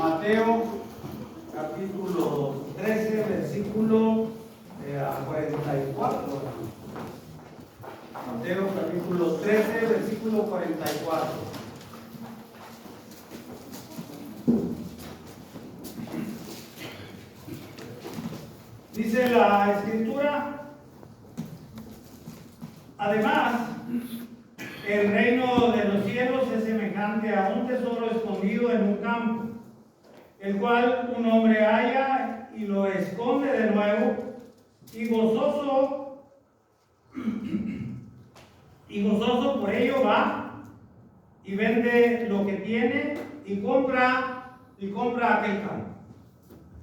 Mateo capítulo 13, versículo 44. Mateo capítulo 13, versículo 44. Dice la Escritura: además, el reino de los cielos es semejante a un tesoro escondido en un campo, el cual un hombre halla y lo esconde de nuevo, y gozoso por ello va y vende lo que tiene y compra aquel campo.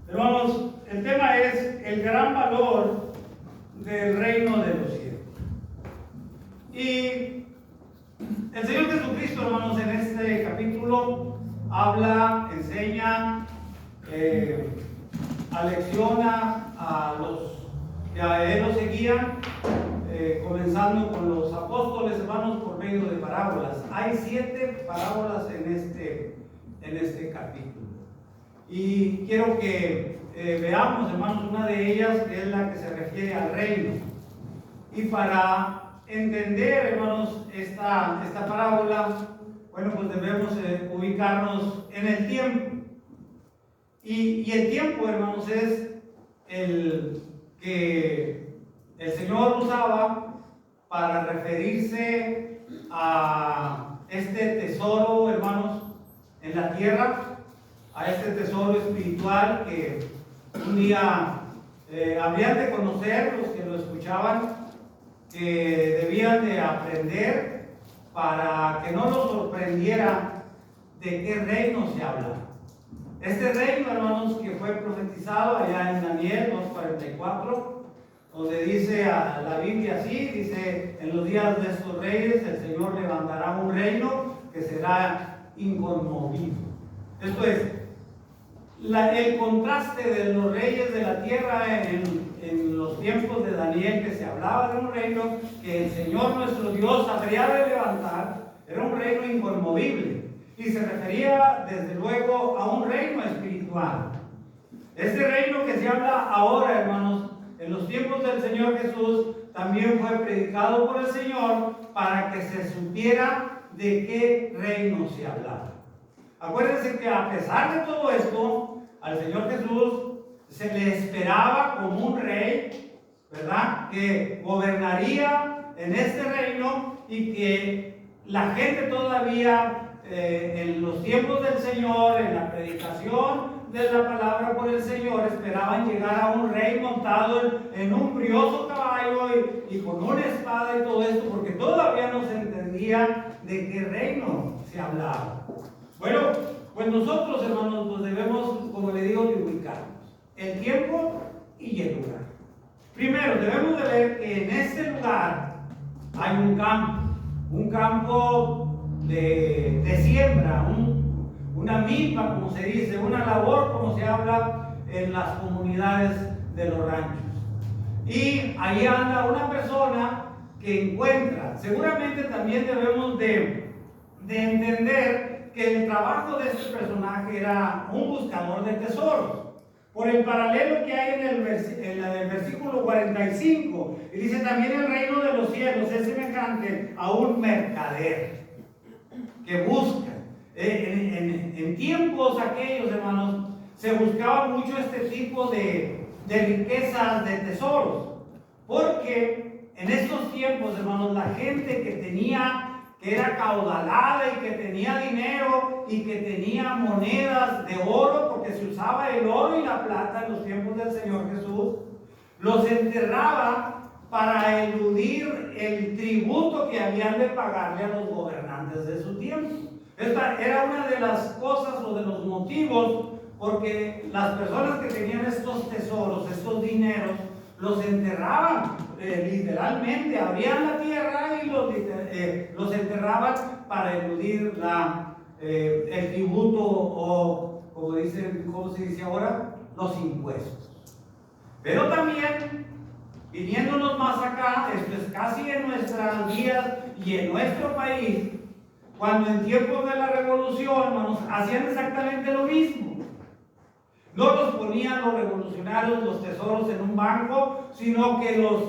Hermanos, el tema es el gran valor del reino de los cielos. Y el Señor Jesucristo, hermanos, en este capítulo habla, enseña, alecciona a los que a Él lo seguían, comenzando con los apóstoles, hermanos, por medio de parábolas. Hay 7 parábolas en este capítulo. Y quiero que veamos, hermanos, una de ellas, que es la que se refiere al reino. Y para entender, hermanos, esta parábola, bueno, pues debemos ubicarnos en el tiempo. Y el tiempo, hermanos, es el que el Señor usaba para referirse a este tesoro, hermanos, en la tierra, a este tesoro espiritual que un día habrían de conocer los que lo escuchaban, que debían de aprender para que no los sorprendiera de qué reino se habla. Este reino, hermanos, que fue profetizado allá en Daniel 2:44, donde dice a la Biblia así, dice: en los días de estos reyes el Señor levantará un reino que será inconmovible. Esto es, el contraste de los reyes de la tierra en los tiempos de Daniel, que se hablaba de un reino que el Señor nuestro Dios habría de levantar, era un reino inconmovible, y se refería desde luego a un reino espiritual. Este reino que se habla ahora, hermanos, en los tiempos del Señor Jesús, también fue predicado por el Señor para que se supiera de qué reino se hablaba. Acuérdense que a pesar de todo esto, al Señor Jesús se le esperaba como un rey, ¿verdad?, que gobernaría en este reino, y que la gente todavía en los tiempos del Señor, en la predicación de la palabra por el Señor, esperaban llegar a un rey montado en un brioso caballo y con una espada y todo esto, porque todavía no se entendía de qué reino se hablaba. Bueno, pues nosotros, hermanos, nos debemos, como le digo, de ubicarnos el tiempo y el lugar. Primero, debemos de ver que en este lugar hay un campo de siembra, una milpa, como se dice, una labor, como se habla en las comunidades de los ranchos. Y ahí anda una persona que encuentra. Seguramente también debemos de entender que el trabajo de este personaje era un buscador de tesoros, por el paralelo que hay en el versículo 45, y dice: también el reino de los cielos es semejante a un mercader que busca. En tiempos aquellos, hermanos, se buscaba mucho este tipo de riquezas, de tesoros, porque en estos tiempos, hermanos, la gente que era caudalada y que tenía dinero y que tenía monedas de oro, porque se usaba el oro y la plata en los tiempos del Señor Jesús, los enterraba para eludir el tributo que habían de pagarle a los gobernantes de su tiempo. Esta era una de las cosas o de los motivos porque las personas que tenían estos tesoros, estos dineros, los enterraban, literalmente abrían la tierra y los enterraban para eludir el tributo, o ¿cómo se dice ahora? Los impuestos. Pero también, viniéndonos más acá, esto es casi en nuestras días y en nuestro país, cuando en tiempos de la revolución, hermanos, hacían exactamente lo mismo. No los ponían los revolucionarios los tesoros en un banco, sino que los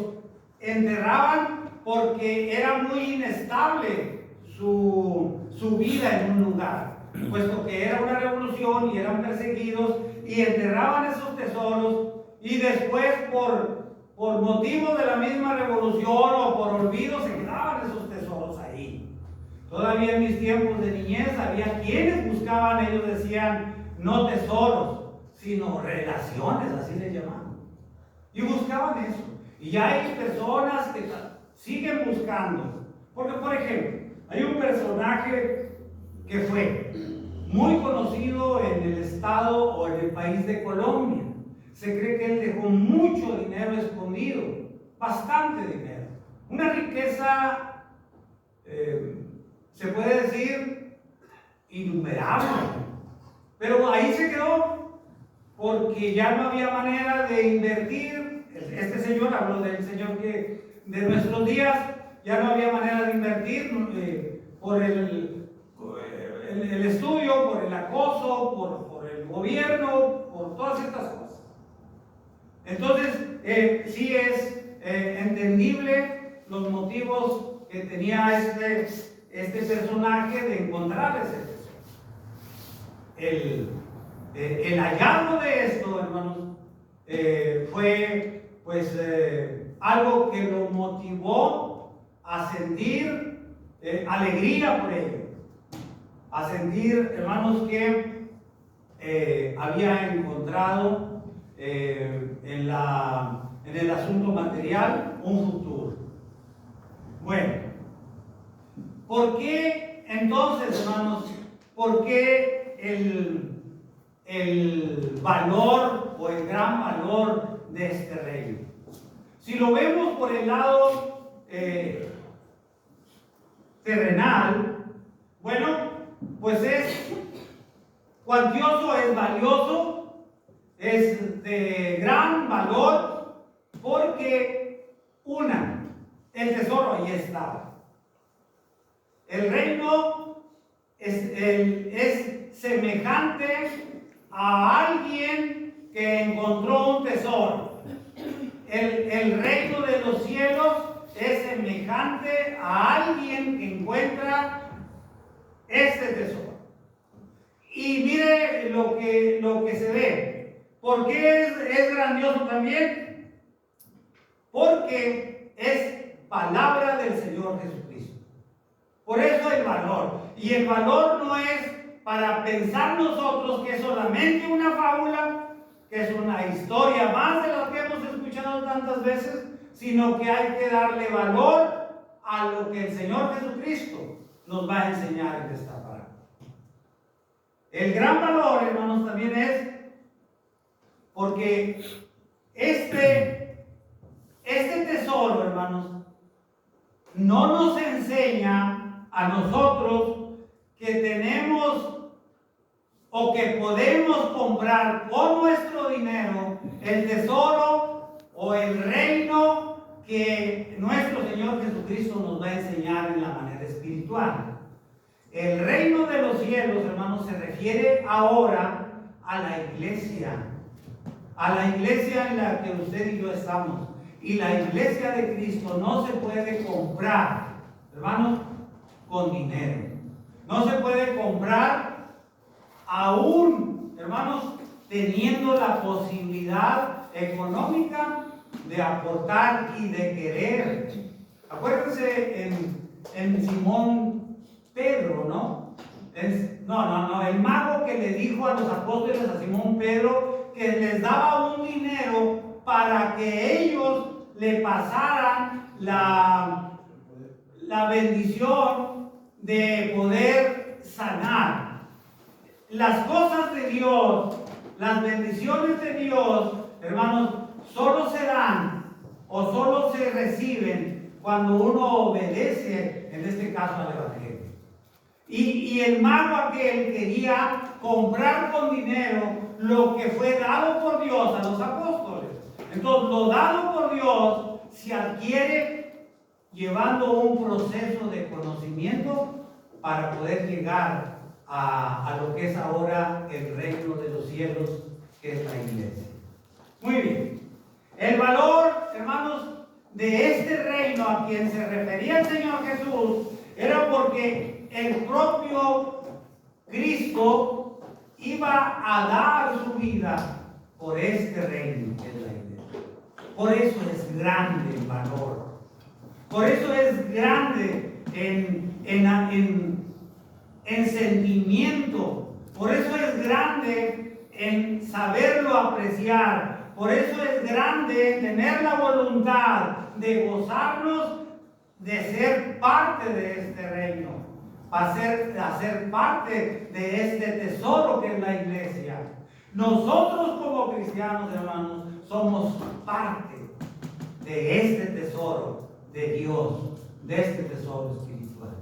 enterraban porque era muy inestable su vida en un lugar, puesto que era una revolución y eran perseguidos, y enterraban esos tesoros, y después por motivos de la misma revolución o por olvido se quedaban esos tesoros ahí. Todavía en mis tiempos de niñez había quienes buscaban, ellos decían, no tesoros, sino relaciones, así les llamaban. Y buscaban eso. Y ya hay personas que siguen buscando. Porque, por ejemplo, hay un personaje que fue muy conocido en el estado o en el país de Colombia. Se cree que él dejó mucho dinero escondido, bastante dinero. Una riqueza, se puede decir, innumerable. Pero ahí se quedó porque ya no había manera de invertir. Este señor, habló del señor que de nuestros días, ya no había manera de invertir por el estudio, por el acoso, por el gobierno, por todas estas cosas. Entonces, sí es entendible los motivos que tenía este personaje de encontrar ese tesoro. El hallazgo de esto, hermanos, fue pues algo que lo motivó a sentir alegría por ello, a sentir, hermanos, que había encontrado en el asunto material un futuro. Bueno, ¿por qué entonces, hermanos, por qué el valor o el gran valor de este reino? Si lo vemos por el lado terrenal, bueno, pues es cuantioso, es valioso, es de gran valor, porque el tesoro ahí estaba. El reino es semejante a alguien que encontró un tesoro. El reino de los cielos es semejante a alguien que encuentra este tesoro. Y mire lo que se ve. ¿Por qué es grandioso también? Porque es palabra del Señor Jesucristo. Por eso el valor. Y el valor no es para pensar nosotros que es solamente una fábula, que es una historia más de la que hemos escuchado tantas veces, sino que hay que darle valor a lo que el Señor Jesucristo nos va a enseñar en esta palabra. El gran valor, hermanos, también es porque este tesoro, hermanos, no nos enseña a nosotros que tenemos o que podemos comprar con nuestro dinero el tesoro o el reino que nuestro Señor Jesucristo nos va a enseñar en la manera espiritual. El reino de los cielos, hermanos, se refiere ahora a la iglesia en la que usted y yo estamos. Y la iglesia de Cristo no se puede comprar, hermanos, con dinero. No se puede comprar aún, hermanos, teniendo la posibilidad económica de aportar y de querer. Acuérdense en Simón Pedro, ¿no? El mago que le dijo a los apóstoles, a Simón Pedro, que les daba un dinero para que ellos le pasaran la bendición de poder sanar. Las cosas de Dios, las bendiciones de Dios, hermanos, solo se dan o solo se reciben cuando uno obedece, en este caso, al Evangelio. Y el mago aquel quería comprar con dinero lo que fue dado por Dios a los apóstoles. Entonces, lo dado por Dios se adquiere llevando un proceso de conocimiento para poder llegar a lo que es ahora el reino de los cielos que es la iglesia. Muy bien. El valor, hermanos, de este reino a quien se refería el Señor Jesús era porque el propio Cristo iba a dar su vida por este reino que es la iglesia. Por eso es grande el valor. Por eso es grande en sentimiento. Por eso es grande en saberlo apreciar. Por eso es grande tener la voluntad de gozarnos de ser parte de este reino, hacer parte de este tesoro que es la iglesia. Nosotros como cristianos, hermanos, somos parte de este tesoro de Dios, de este tesoro espiritual.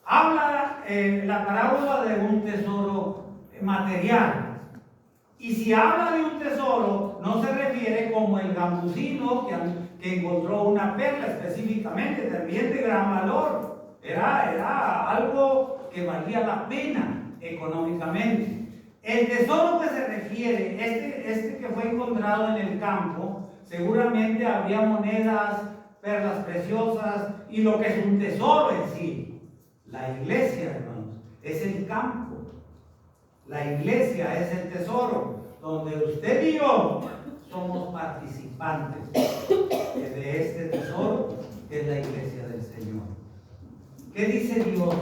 Habla la parábola de un tesoro material. Y si habla de un tesoro, no se refiere como el gambusino que encontró una perla específicamente, también de gran valor. Era algo que valía la pena económicamente. El tesoro que se refiere, este que fue encontrado en el campo, seguramente había monedas, perlas preciosas y lo que es un tesoro en sí. La iglesia, hermanos, es el campo. La iglesia es el tesoro, donde usted y yo somos participantes de este tesoro que es la iglesia del Señor. ¿Qué dice Dios?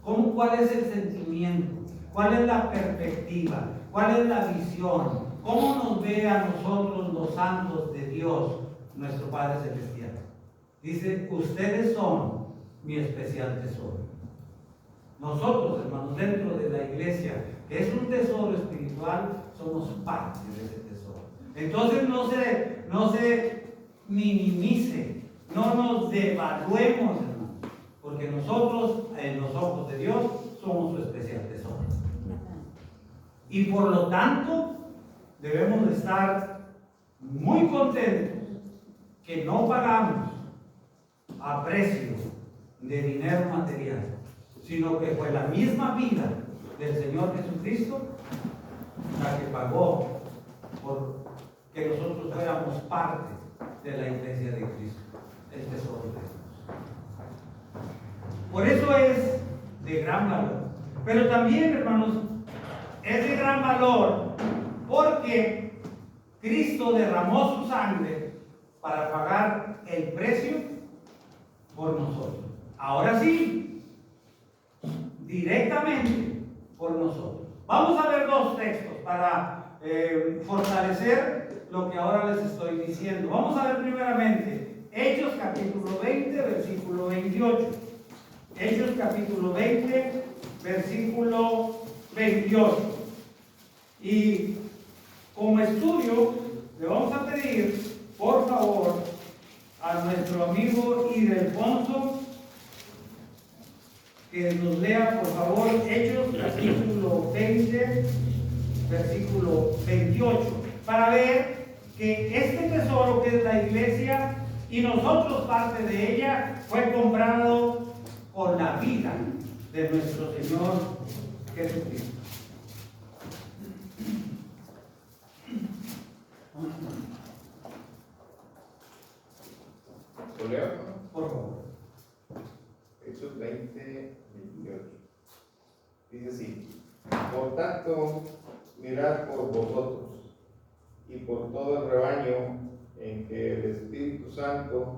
¿Cuál es el sentimiento? ¿Cuál es la perspectiva? ¿Cuál es la visión? ¿Cómo nos ve a nosotros los santos de Dios, nuestro Padre Celestial? Dice, ustedes son mi especial tesoro. Nosotros, hermanos, dentro de la iglesia, que es un tesoro espiritual, somos parte de ese tesoro. Entonces no se minimice, no nos devaluemos, hermanos, porque nosotros, en los ojos de Dios, somos su especial tesoro. Y por lo tanto, debemos de estar muy contentos que no pagamos a precio de dinero material, sino que fue la misma vida del Señor Jesucristo la que pagó por que nosotros fuéramos parte de la iglesia de Cristo, el tesoro de Dios. Por eso es de gran valor. Pero también, hermanos, es de gran valor porque Cristo derramó su sangre para pagar el precio por nosotros. Ahora sí, directamente por nosotros. Vamos a ver dos textos para fortalecer lo que ahora les estoy diciendo. Vamos a ver primeramente Hechos capítulo 20, versículo 28. Hechos capítulo 20, versículo 28. Y como estudio, le vamos a pedir, por favor, a nuestro amigo Ildefonso que nos lea, por favor, Hechos capítulo 20, versículo 28, para ver que este tesoro que es la iglesia y nosotros parte de ella fue comprado con la vida de nuestro Señor Jesucristo. Por favor. Hechos 20, 28. Dice así: por tanto, mirad por vosotros y por todo el rebaño en que el Espíritu Santo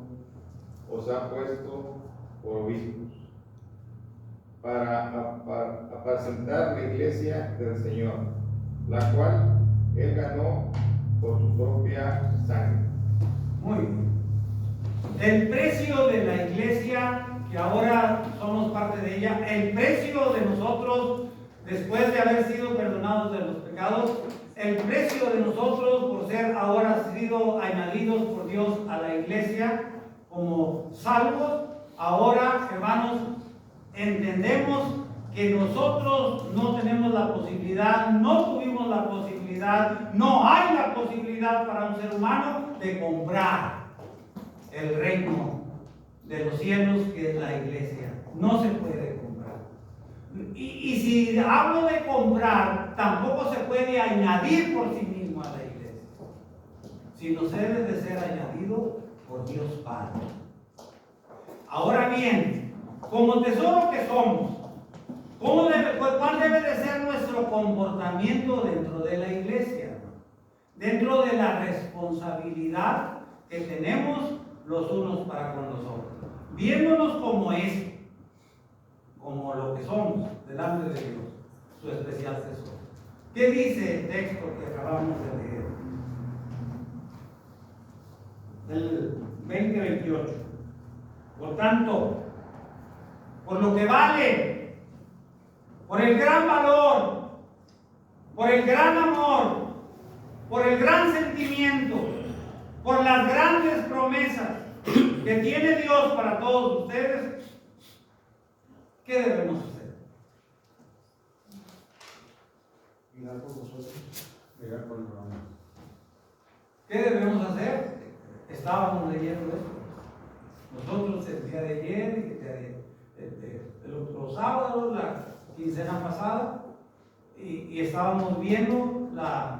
os ha puesto por obispos, para apacentar la iglesia del Señor, la cual Él ganó por su propia sangre. Muy bien. El precio de la iglesia, que ahora somos parte de ella, el precio de nosotros, después de haber sido perdonados de los pecados, el precio de nosotros por ser ahora sido añadidos por Dios a la iglesia como salvos, ahora, hermanos, entendemos que nosotros no tenemos la posibilidad, no tuvimos la posibilidad, no hay la posibilidad para un ser humano de comprar el reino de los cielos que es la iglesia. No se puede comprar. Y si hablo de comprar, tampoco se puede añadir por sí mismo a la iglesia, sino se debe de ser añadido por Dios Padre. Ahora bien, como tesoro que somos, ¿cuál debe de ser nuestro comportamiento dentro de la iglesia? Dentro de la responsabilidad que tenemos los unos para con los otros, viéndonos como como lo que somos delante de Dios, su especial tesoro. ¿Qué dice el texto que acabamos de leer? Del 20-28. Por tanto, por lo que vale, por el gran valor, por el gran amor, por el gran sentimiento, por las grandes promesas que tiene Dios para todos ustedes, ¿qué debemos hacer? Mirar por vosotros, mirar por el programa. ¿Qué debemos hacer? Estábamos leyendo esto. Nosotros el día de ayer, los sábados, la quincena pasada, y estábamos viendo la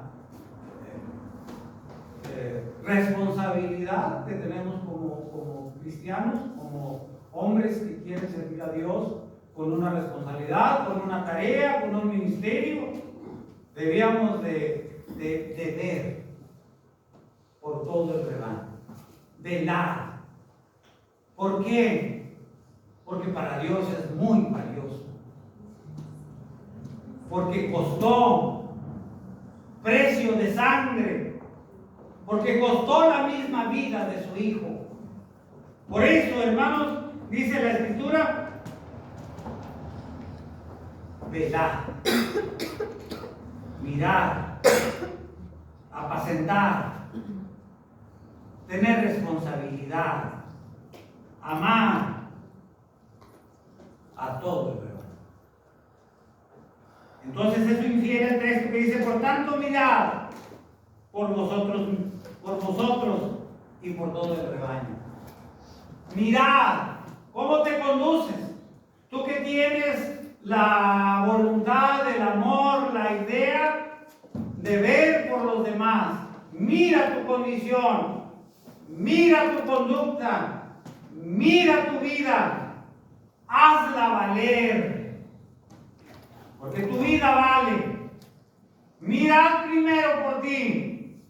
responsabilidad que tenemos como cristianos, como hombres que quieren servir a Dios, con una responsabilidad, con una tarea, con un ministerio. Debíamos de ver por todo el rebaño, velar. ¿Por qué? Porque para Dios es muy valioso, porque costó precio de sangre, porque costó la misma vida de su Hijo. Por eso, hermanos, dice la Escritura, velar, mirar, apacentar, tener responsabilidad, amar a todo el rebaño. Entonces eso infiere el texto que dice, por tanto mirad por vosotros y por todo el rebaño. Mirad cómo te conduces. Tú que tienes la voluntad, el amor, la idea de ver por los demás. Mira tu condición, mira tu conducta, mira tu vida, hazla valer, porque tu vida vale. Mira primero por ti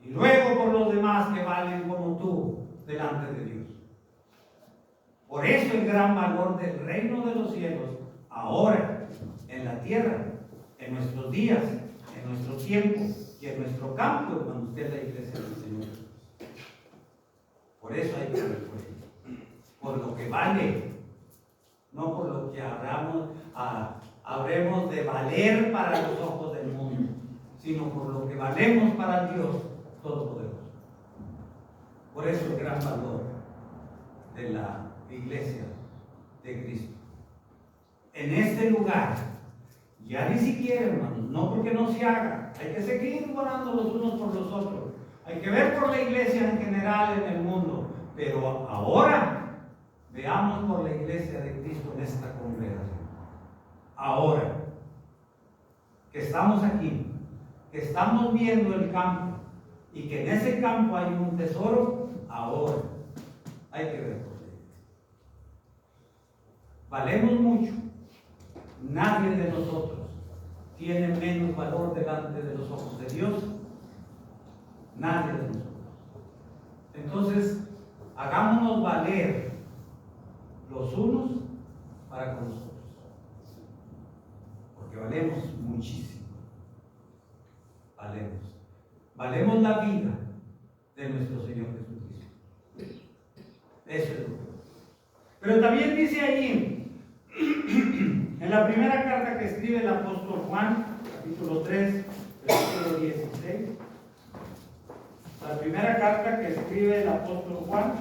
y luego por los demás que valen como tú delante de Dios. Por eso el gran valor del reino de los cielos ahora en la tierra, en nuestros días, en nuestro tiempo y en nuestro campo, cuando esté la iglesia del Señor. Por eso hay que ver por ello, por lo que vale, no por lo que habremos de valer para los ojos del mundo, sino por lo que valemos para Dios Todopoderoso. Por eso el gran valor de la iglesia de Cristo. En este lugar, ya ni siquiera, hermanos, no porque no se haga, hay que seguir orando los unos por los otros, hay que ver por la iglesia en general en el mundo, pero ahora veamos por la iglesia de Cristo en esta congregación. Ahora que estamos aquí, que estamos viendo el campo y que en ese campo hay un tesoro, ahora hay que ver por la iglesia. Valemos mucho. Nadie de nosotros tiene menos valor delante de los ojos de Dios. Nadie de nosotros. Entonces, hagámonos valer los unos para con los otros. Porque valemos muchísimo. Valemos. Valemos la vida de nuestro Señor Jesucristo. Eso es lo que. Pero también dice allí, en la primera carta que escribe el apóstol Juan, capítulo 3, versículo 16. La primera carta que escribe el apóstol Juan,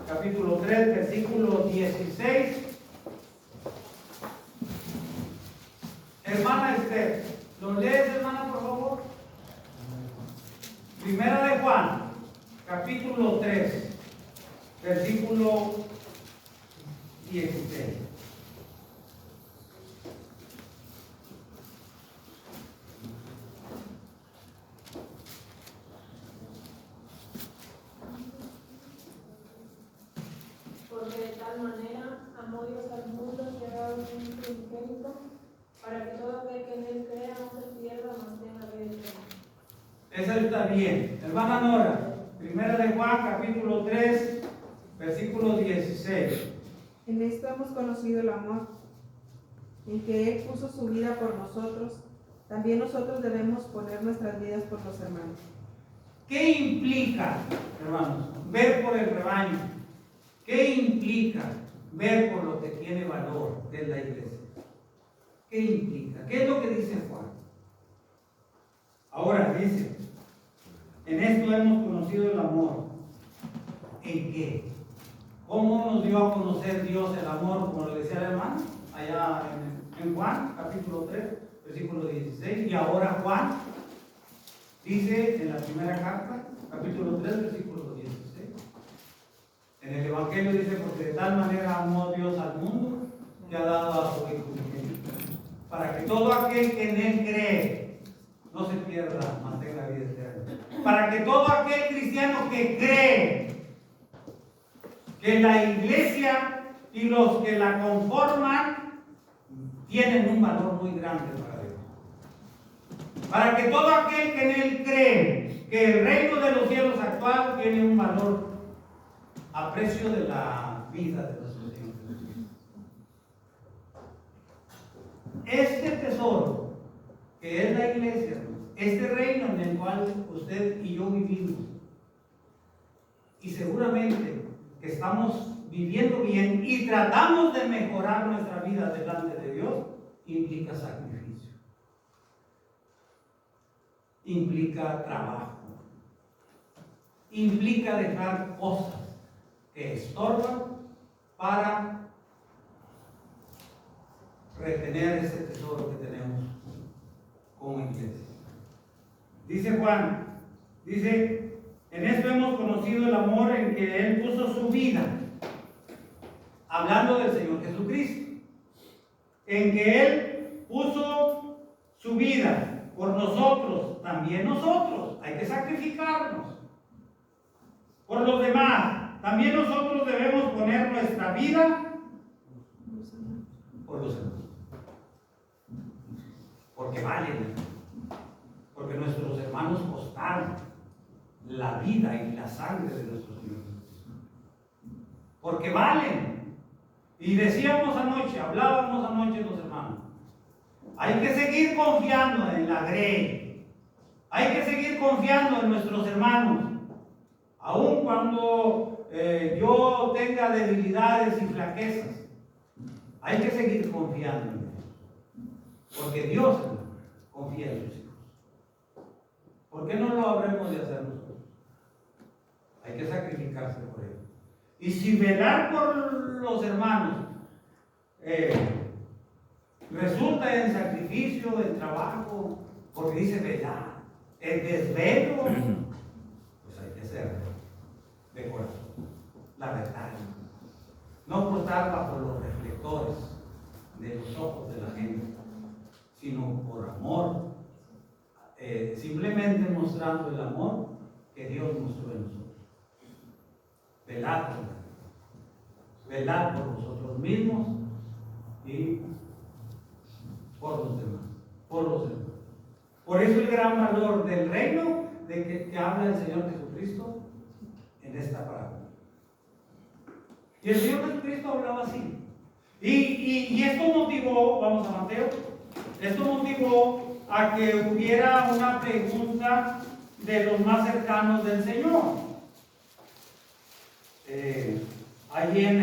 capítulo 3, versículo 16. Hermana Esther, ¿lo lees, hermana, por favor? Primera de Juan, capítulo 3, versículo 16. tal manera amó Dios al mundo que ha dado su Hijo unigénito, para que todo aquel que en él crea no se pierda, mas tenga vida eterna. Esa está bien. Hermana Nora, primera de Juan, capítulo 3, versículo 16. En esto hemos conocido el amor, en que Él puso su vida por nosotros. También nosotros debemos poner nuestras vidas por los hermanos. ¿Qué implica, hermanos, ver por el rebaño? ¿Qué implica ver por lo que tiene valor de la iglesia? ¿Qué implica? ¿Qué es lo que dice Juan? Ahora dice, en esto hemos conocido el amor. ¿En qué? ¿Cómo nos dio a conocer Dios el amor, como lo decía el hermano? Allá en Juan, capítulo 3, versículo 16. Y ahora Juan dice en la primera carta, capítulo 3, versículo 16. En el Evangelio dice, porque de tal manera amó Dios al mundo, que ha dado a su Hijo unigénito, para que todo aquel que en Él cree no se pierda, mas tenga vida eterna. Para que todo aquel cristiano que cree que la iglesia y los que la conforman tienen un valor muy grande para Dios. Para que todo aquel que en Él cree que el reino de los cielos actual tiene un valor a precio de la vida de nuestro Señor Jesucristo. Este tesoro que es la iglesia, este reino en el cual usted y yo vivimos, y seguramente que estamos viviendo bien y tratamos de mejorar nuestra vida delante de Dios, implica sacrificio, implica trabajo, implica dejar cosas que estorban para retener ese tesoro que tenemos como iglesia. Dice Juan, dice, en esto hemos conocido el amor en que Él puso su vida, hablando del Señor Jesucristo, en que Él puso su vida por nosotros, también nosotros, hay que sacrificarnos por los demás, también nosotros debemos poner nuestra vida por los demás, porque valen, porque nuestros hermanos costaron la vida y la sangre de nuestro Señor, porque valen. Y decíamos anoche, hablábamos anoche los hermanos, hay que seguir confiando en la grey, hay que seguir confiando en nuestros hermanos, aun cuando yo tenga debilidades y flaquezas, hay que seguir confiando en ellos, porque Dios confía en sus hijos. ¿Por qué no lo habremos de hacer nosotros? Hay que sacrificarse por ellos. Y si velar por los hermanos resulta en sacrificio, en trabajo, porque dice velar, el desvelo, pues hay que hacerlo de corazón, la verdad. No por estar bajo los reflectores de los ojos de la gente, sino por amor, simplemente mostrando el amor que Dios mostró en nosotros. Velar por nosotros mismos y por los demás, Por eso el gran valor del reino de que habla el Señor Jesucristo en esta parábola. Y el Señor Jesucristo hablaba así. Y esto motivó, vamos a Mateo, esto motivó a que hubiera una pregunta de los más cercanos del Señor. Allí en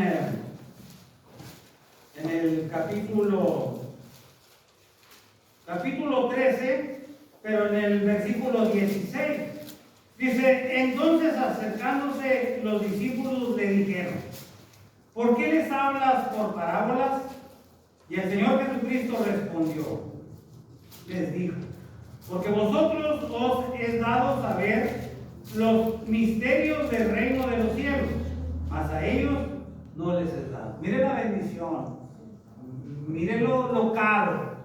el capítulo 13, pero en el versículo 16, dice, entonces acercándose los discípulos le dijeron, ¿por qué les hablas por parábolas? Y el Señor Jesucristo respondió, les dijo, porque vosotros os es dado saber los misterios del reino de los cielos, mas a ellos no les es dado. Mire la bendición, mire lo caro,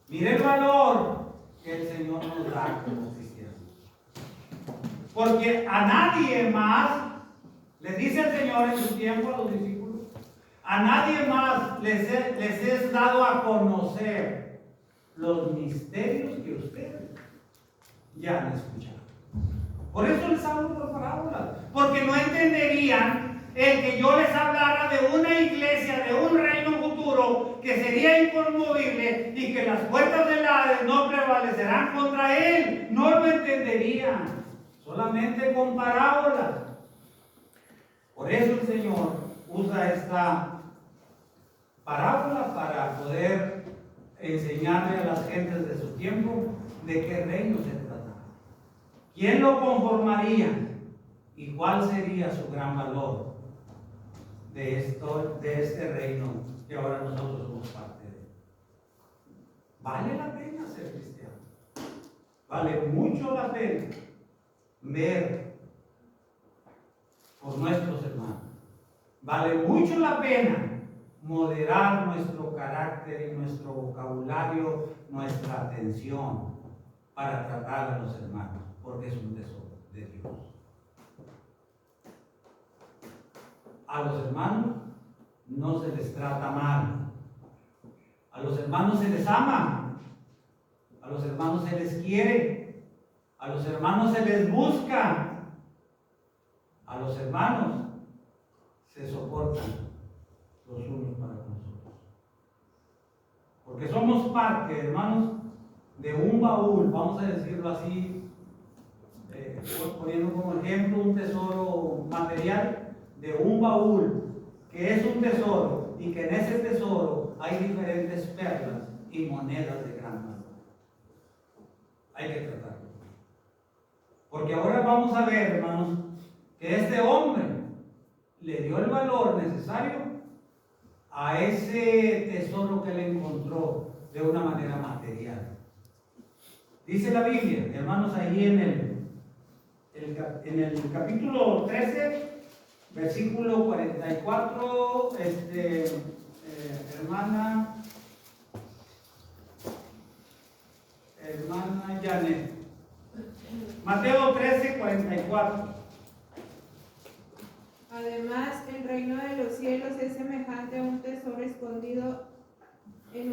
mire el valor que el Señor nos da como cristianos. Porque a nadie más, les dice el Señor en su tiempo a los discípulos, A nadie más les es dado a conocer los misterios que ustedes ya han escuchado. Por eso les hablo por parábolas, porque no entenderían el que yo les hablara de una iglesia, de un reino futuro que sería inconmovible y que las puertas del Hades no prevalecerán contra él. No lo entenderían, solamente con parábolas. Por eso el Señor usa esta parábola para poder enseñarle a las gentes de su tiempo de qué reino se trata. ¿Quién lo conformaría? ¿Y cuál sería su gran valor de este reino que ahora nosotros somos parte de? Vale la pena ser cristiano. Vale mucho la pena ver por nuestros hermanos. Vale mucho la pena moderar nuestro carácter y nuestro vocabulario, nuestra atención para tratar a los hermanos, porque es un tesoro de Dios. A los hermanos no se les trata mal, a los hermanos se les ama, a los hermanos se les quiere, a los hermanos se les busca, a los hermanos se soportan los unos para los otros. Porque somos parte, hermanos, de un baúl, vamos a decirlo así, poniendo como ejemplo un tesoro material, de un baúl que es un tesoro y que en ese tesoro hay diferentes perlas y monedas de gran valor. Hay que tratarlo. Porque ahora vamos a ver, hermanos, que este hombre le dio el valor necesario a ese tesoro que él encontró de una manera material. Dice la Biblia, hermanos, ahí en el capítulo 13, versículo 44, hermana Janet. Mateo 13, 44. Además, el reino de los cielos es semejante a un tesoro escondido en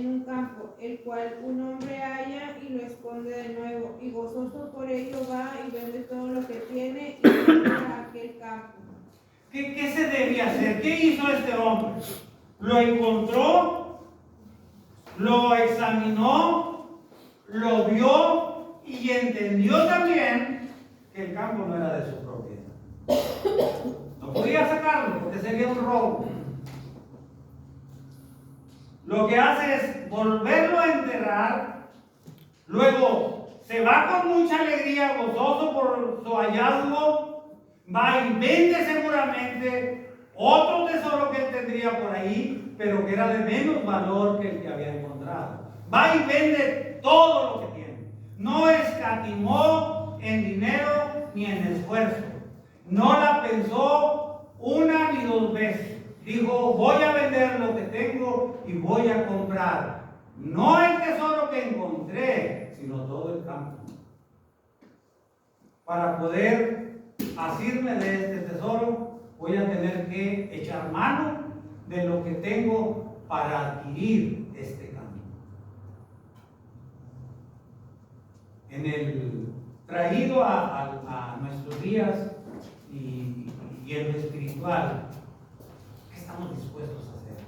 un campo, el cual un hombre halla y lo esconde de nuevo, y gozoso por ello va y vende todo lo que tiene y compra aquel campo. ¿Qué se debía hacer? ¿Qué hizo este hombre? Lo encontró, lo examinó, lo vio y entendió también que el campo no era de su propiedad. No podía sacarlo porque sería un robo. Lo que hace es volverlo a enterrar, luego se va con mucha alegría, gozoso por su hallazgo, va y vende seguramente otro tesoro que él tendría por ahí, pero que era de menos valor que el que había encontrado. Va y vende todo lo que tiene. No escatimó en dinero ni en esfuerzo. No la pensó una ni dos veces. Dijo, voy a vender lo que tengo y voy a comprar. No el tesoro que encontré, sino todo el campo. Para poder asirme de este tesoro, voy a tener que echar mano de lo que tengo para adquirir este campo. Traído a nuestros días y en lo espiritual, ¿qué estamos dispuestos a hacer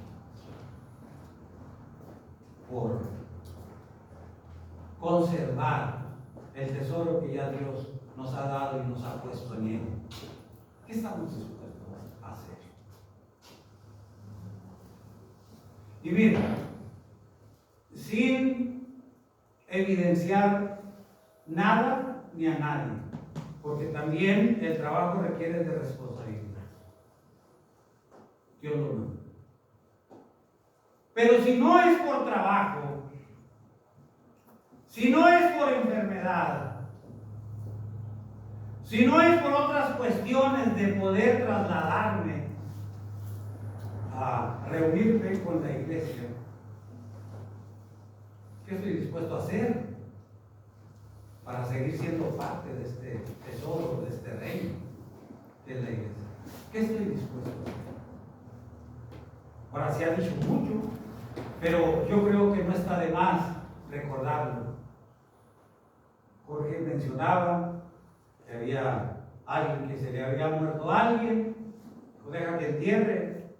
por conservar el tesoro que ya Dios nos ha dado y nos ha puesto en él? ¿Qué estamos dispuestos a hacer? Y mira, sin evidenciar nada ni a nadie, porque también el trabajo requiere de responsabilidad. Dios lo manda. Pero si no es por trabajo, si no es por enfermedad, si no es por otras cuestiones de poder trasladarme a reunirme con la iglesia, ¿qué estoy dispuesto a hacer para seguir siendo parte de este tesoro, de este reino, de la iglesia? ¿Qué estoy dispuesto a hacer? Ahora se ha dicho mucho, pero yo creo que no está de más recordarlo. Jorge mencionaba que había alguien que se le había muerto a alguien, dijo, deja que entierre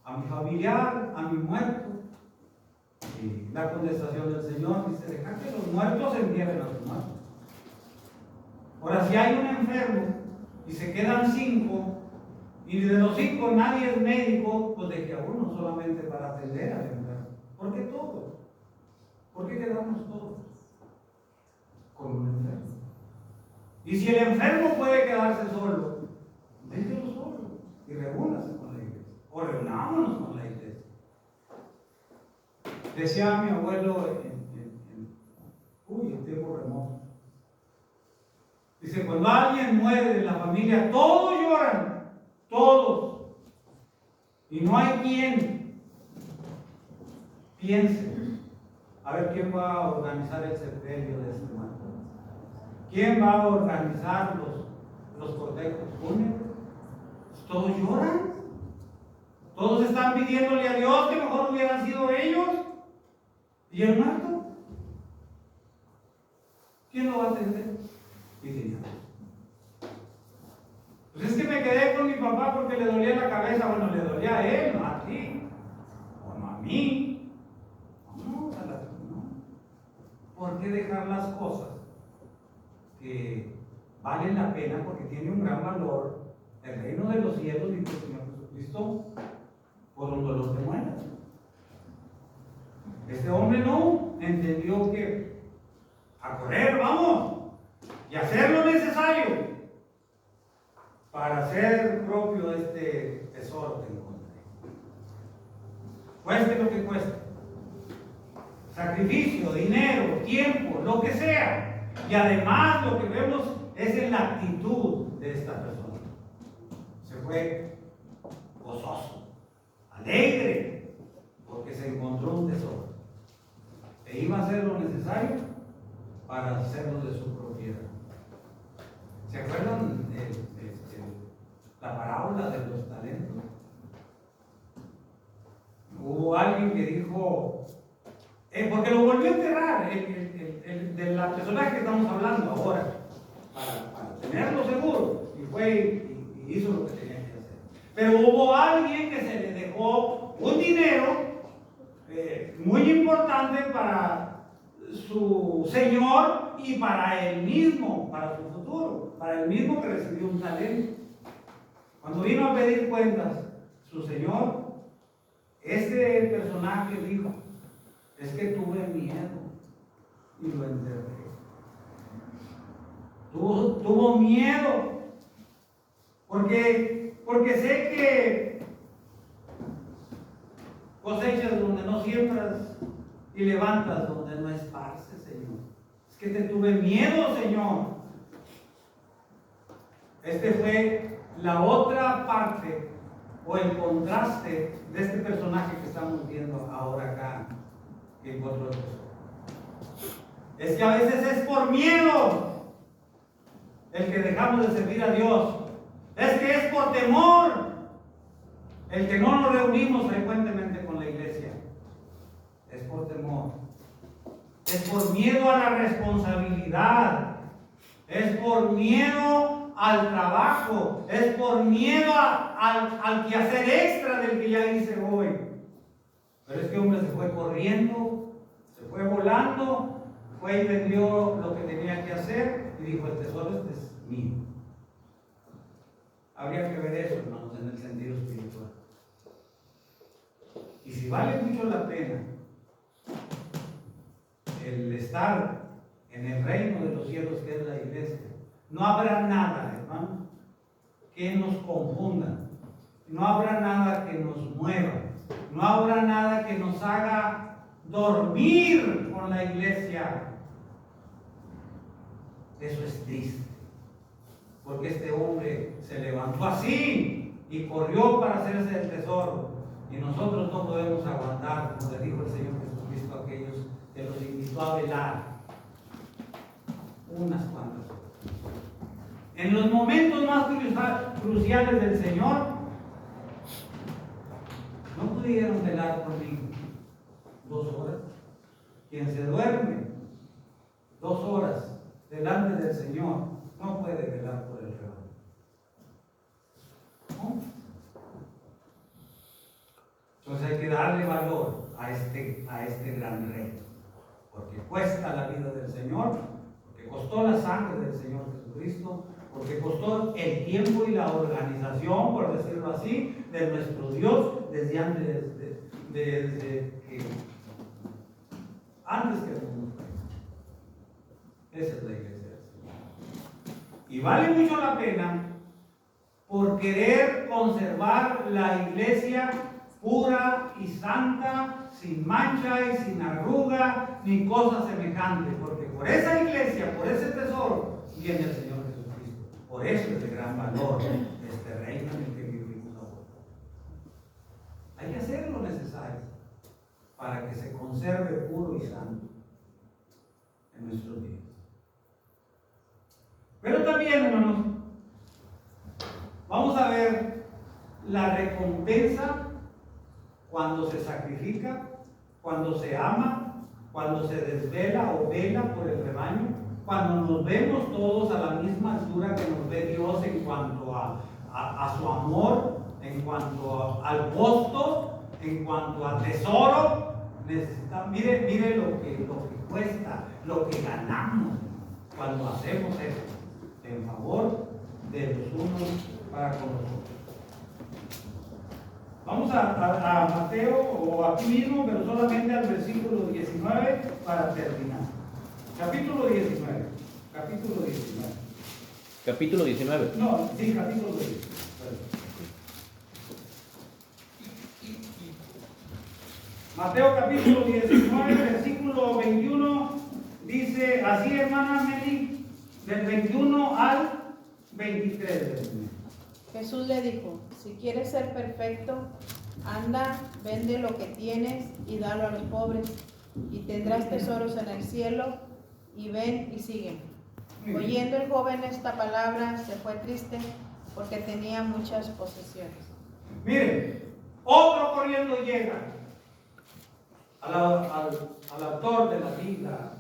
a mi familiar, a mi muerto. Y la contestación del Señor dice, deja que los muertos entierren a sus muertos. Ahora, si hay un enfermo y se quedan 5, y de los 5 nadie es médico, pues deje a uno solamente para atender al enfermo. ¿Por qué todos? ¿Por qué quedamos todos con un enfermo? Y si el enfermo puede quedarse solo, déjelo solo y reúnase con la iglesia. O reunámonos con la iglesia. Decía mi abuelo en tiempo remoto. Dice, cuando alguien muere de la familia, todos lloran, todos. Y no hay quien piense, a ver quién va a organizar el sepelio de este muerto. ¿Quién va a organizar los cortejos fúnebres? Todos lloran. Todos están pidiéndole a Dios que mejor hubieran sido ellos. ¿Y el muerto? ¿Quién lo va a atender? Y diría, pues es que me quedé con mi papá porque le dolía la cabeza. Bueno, le dolía a él, no a ti, o no a mí. No. ¿Por qué dejar las cosas que valen la pena porque tiene un gran valor? El reino de los cielos, dijo el Señor Jesucristo, por un dolor de muela. Este hombre no entendió que a correr, vamos, y hacer lo necesario para hacer propio este tesoro que encontré. Cueste lo que cueste. Sacrificio, dinero, tiempo, lo que sea. Y además lo que vemos es en la actitud de esta persona. Se fue gozoso, alegre, porque se encontró un tesoro. E iba a hacer lo necesario para hacerlo de su propiedad. ¿Se acuerdan de la parábola de los talentos? Hubo alguien que dijo, porque lo volvió a enterrar, de la persona que estamos hablando ahora, para tenerlo seguro, y fue y hizo lo que tenía que hacer. Pero hubo alguien que se le dejó un dinero muy importante para su señor y para él mismo, para su futuro, para él mismo que recibió un talento. Cuando vino a pedir cuentas, su señor, este personaje dijo, es que tuve miedo y lo enterré. Tuvo miedo, porque sé que cosechas donde no siembras y levantas donde no esparces, Señor. Es que te tuve miedo, Señor. Este fue la otra parte o el contraste de este personaje que estamos viendo ahora acá en otro tesoro. Es que a veces es por miedo el que dejamos de servir a Dios. Es que es por temor el que no nos reunimos frecuentemente con la iglesia. Es por temor. Es por miedo a la responsabilidad. Es por miedo al trabajo. Es por miedo al quehacer extra del que ya hice hoy. Pero este hombre se fue corriendo, se fue volando, fue y vendió lo que tenía que hacer y dijo, el tesoro este es mío. Habría que ver eso, hermanos, en el sentido espiritual. Y si vale mucho la pena el estar en el reino de los cielos que es la iglesia, no habrá nada, hermano, que nos confunda. No habrá nada que nos mueva. No habrá nada que nos haga dormir con la iglesia. Eso es triste. Porque este hombre se levantó así y corrió para hacerse el tesoro. Y nosotros no podemos aguantar, como le dijo el Señor Jesucristo a aquellos que los invitó a velar unas cuantas horas. En los momentos más cruciales del Señor, pudieron velar por mí 2 horas? Quien se duerme 2 horas delante del Señor no puede velar por el rebaño. ¿No? Entonces hay que darle valor a este gran rey, porque cuesta la vida del Señor, porque costó la sangre del Señor Jesucristo, porque costó el tiempo y la organización, por decirlo así, de nuestro Dios desde antes que el mundo fuera. Esa es la iglesia del Señor. Y vale mucho la pena por querer conservar la iglesia pura y santa, sin mancha y sin arruga, ni cosa semejante, porque por esa iglesia, por ese tesoro, viene el Señor Jesucristo. Por eso es de gran valor este reino en el que vivimos ahora. Hay que hacer lo necesario para que se conserve puro y santo en nuestros días. Pero también, hermanos, vamos a ver la recompensa cuando se sacrifica, cuando se ama, cuando se desvela o vela por el rebaño, cuando nos vemos todos a la misma altura que nos ve Dios en cuanto a su amor, en cuanto al costo, en cuanto a tesoro. Mire lo que cuesta, lo que ganamos cuando hacemos esto en favor de los unos para con los otros. Vamos a Mateo, o aquí mismo, pero solamente al versículo 19 para terminar. Capítulo 19. Capítulo 19. No, sí, capítulo 20. Mateo capítulo 19, versículo 21, dice así, hermana Meli, del 21 al 23. Jesús le dijo: si quieres ser perfecto, anda, vende lo que tienes y dalo a los pobres, y tendrás tesoros en el cielo, y ven y sígueme. Oyendo el joven esta palabra, se fue triste, porque tenía muchas posesiones. Miren, otro corriendo llega al autor de la vida,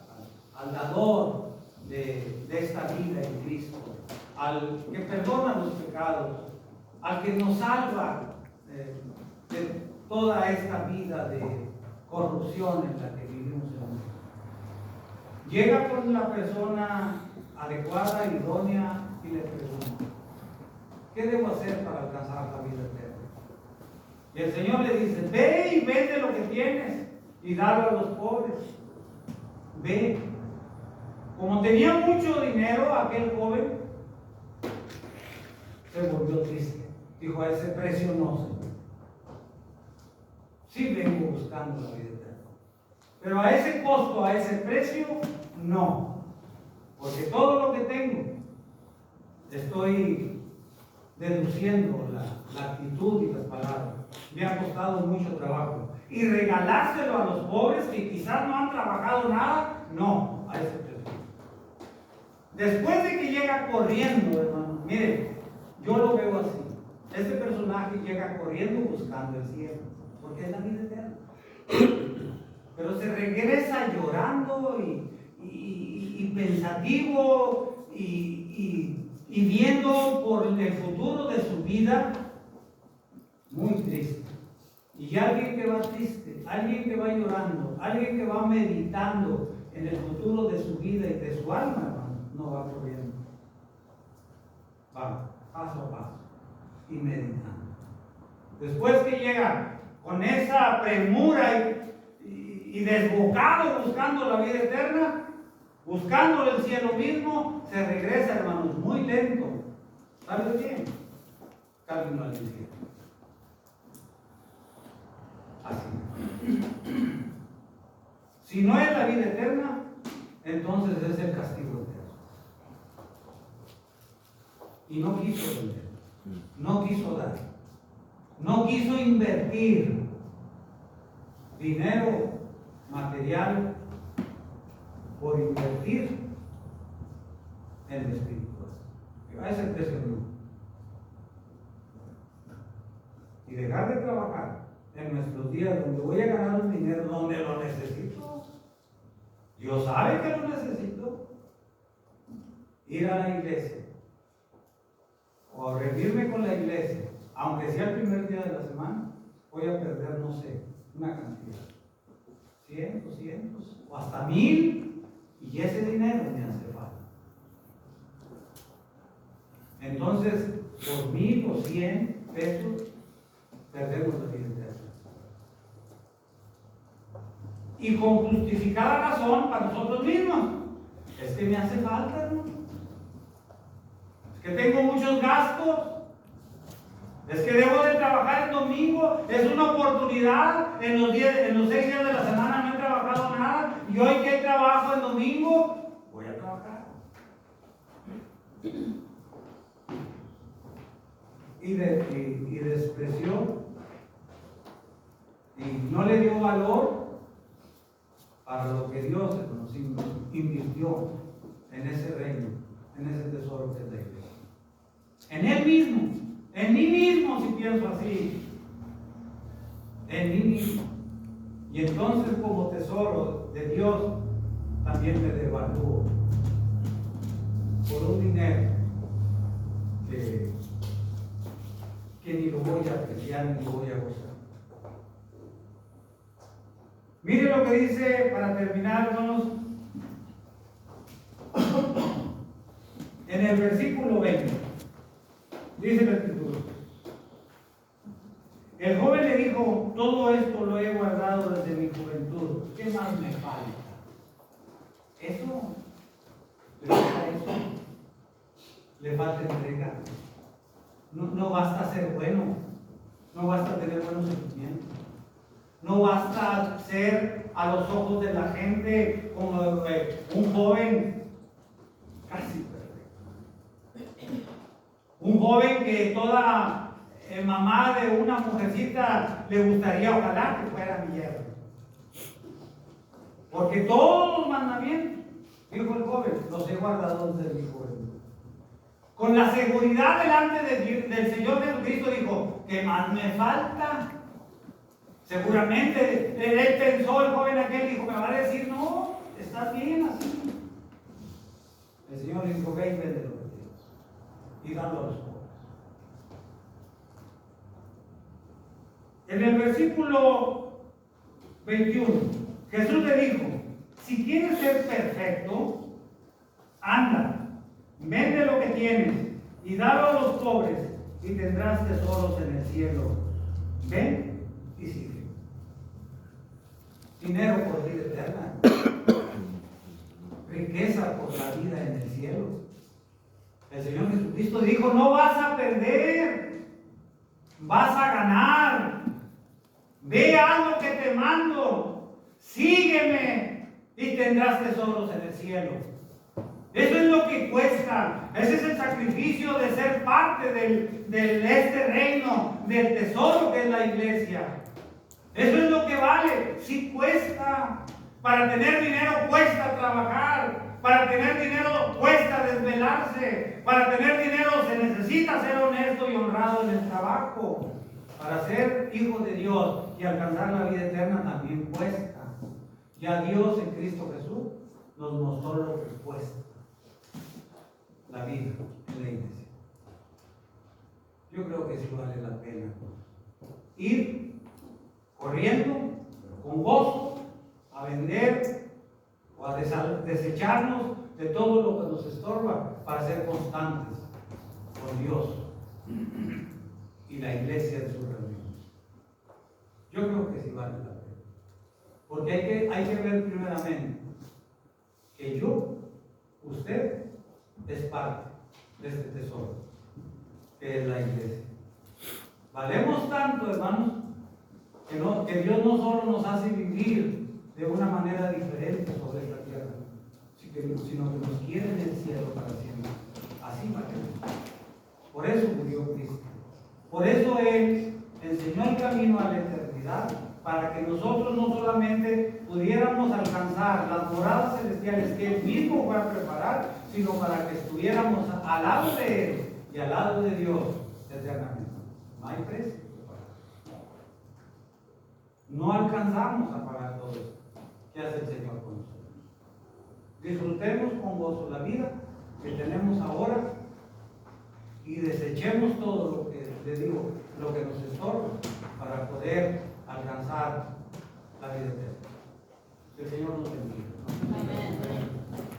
al dador de esta vida en Cristo, al que perdona los pecados, al que nos salva de toda esta vida de corrupción en la que vivimos en el mundo. Llega con la persona adecuada, idónea, y le pregunta: ¿qué debo hacer para alcanzar la vida eterna? Y el Señor le dice: ve y vende lo que tienes y dalo a los pobres. Ve. Como tenía mucho dinero aquel joven, se volvió triste. Dijo: a ese precio no, Señor. Sí vengo buscando la vida eterna, pero a ese costo, a ese precio, no. Porque todo lo que tengo, estoy deduciendo la actitud y las palabras. Me ha costado mucho trabajo. Y regalárselo a los pobres que quizás no han trabajado nada, no, a ese precio. Después de que llega corriendo, hermano, mire, yo lo veo así. Este personaje llega corriendo buscando el cielo, porque es la vida eterna. Pero se regresa llorando y pensativo y viendo por el futuro de su vida, muy triste. Y alguien que va triste, alguien que va llorando, alguien que va meditando en el futuro de su vida y de su alma, hermano, no va corriendo. Va paso a paso y meditando. Después que llega con esa premura y desbocado buscando la vida eterna, buscando el cielo mismo, se regresa, hermanos, muy lento. ¿Sabes bien? Camino al infierno. Así. Si no es la vida eterna, entonces es el castigo eterno. Y no quiso vender, no quiso dar, no quiso invertir dinero material por invertir en el espiritual. A ese precio no. Y dejar de trabajar en nuestro días donde voy a ganar un dinero donde lo necesito. Dios sabe que lo necesito. Ir a la iglesia o reunirme con la iglesia, aunque sea el primer día de la semana, voy a perder, no sé, una cantidad. 100, 200 o hasta 1000, y ese dinero me hace falta. Entonces, por 1000 o 100 pesos, perdemos la vida eterna. Y con justificada razón para nosotros mismos. Es que me hace falta, ¿no? Es que tengo muchos gastos. Es que debo de trabajar el domingo. Es una oportunidad. En los 6 días de la semana no he trabajado nada. Y hoy que hay trabajo el domingo, voy a trabajar. Y despreció y no le dio valor para lo que Dios nos invirtió en ese reino, en ese tesoro que es la iglesia. En Él mismo, en mí mismo, si pienso así, en mí mismo. Y entonces, como tesoro de Dios, también me devalúo por un dinero que ni lo voy a apreciar ni lo voy a gozar. Mire lo que dice, para terminar, hermanos, en el versículo 20. Dice la Escritura: el joven le dijo, todo esto lo he guardado desde mi juventud, ¿qué más me falta? Eso, le falta entrega. No basta ser bueno, no basta tener buenos sentimientos, no basta ser a los ojos de la gente como un joven casi perfecto. Un joven que toda mamá de una mujercita le gustaría, ojalá que fuera mi yerno. Porque todos los mandamientos, dijo el joven, los he guardado desde mi juventud. Con la seguridad delante del Señor Jesucristo dijo, ¿qué más me falta? Seguramente él pensó, el joven aquel dijo, me va a decir, no, estás bien así. El Señor le dijo, ve y vende lo que tienes y dalo a los pobres. En el versículo 21, Jesús le dijo, si quieres ser perfecto, anda, vende lo que tienes y dalo a los pobres y tendrás tesoros en el cielo. Ven y sigue. Dinero por vida eterna. Riqueza por la vida en el cielo. El Señor Jesucristo dijo, no vas a perder, vas a ganar. Ve, haz lo que te mando, sígueme y tendrás tesoros en el cielo. Eso es lo que cuesta. Ese es el sacrificio de ser parte de este reino, del tesoro que es la iglesia. Eso es lo que vale. Sí cuesta. Para tener dinero cuesta trabajar. Para tener dinero cuesta desvelarse. Para tener dinero se necesita ser honesto y honrado en el trabajo. Para ser hijo de Dios y alcanzar la vida eterna también cuesta. Ya Dios en Cristo Jesús nos mostró lo que cuesta la vida en la iglesia. Yo creo que sí vale la pena ir corriendo, con gozo, a vender o a desecharnos de todo lo que nos estorba para ser constantes con Dios y la iglesia de su reunión. Yo creo que sí vale la pena. Porque hay que ver primeramente que usted, es parte de este tesoro que es la iglesia. Valemos tanto, hermanos, que Dios no solo nos hace vivir de una manera diferente sobre esta tierra, sino que nos quiere en el cielo para siempre. Así valemos. Por eso murió Cristo. Por eso Él enseñó el camino a la eternidad, para que nosotros no solamente pudiéramos alcanzar las moradas celestiales que Él mismo fue a preparar, sino para que estuviéramos al lado de Él y al lado de Dios eternamente. No hay precio. no alcanzamos a pagar todo esto que hace el Señor con nosotros. Disfrutemos con gozo la vida que tenemos ahora y desechemos todo lo que les digo, lo que nos estorba para poder alcanzar la vida eterna. Que el Señor nos bendiga. Amén.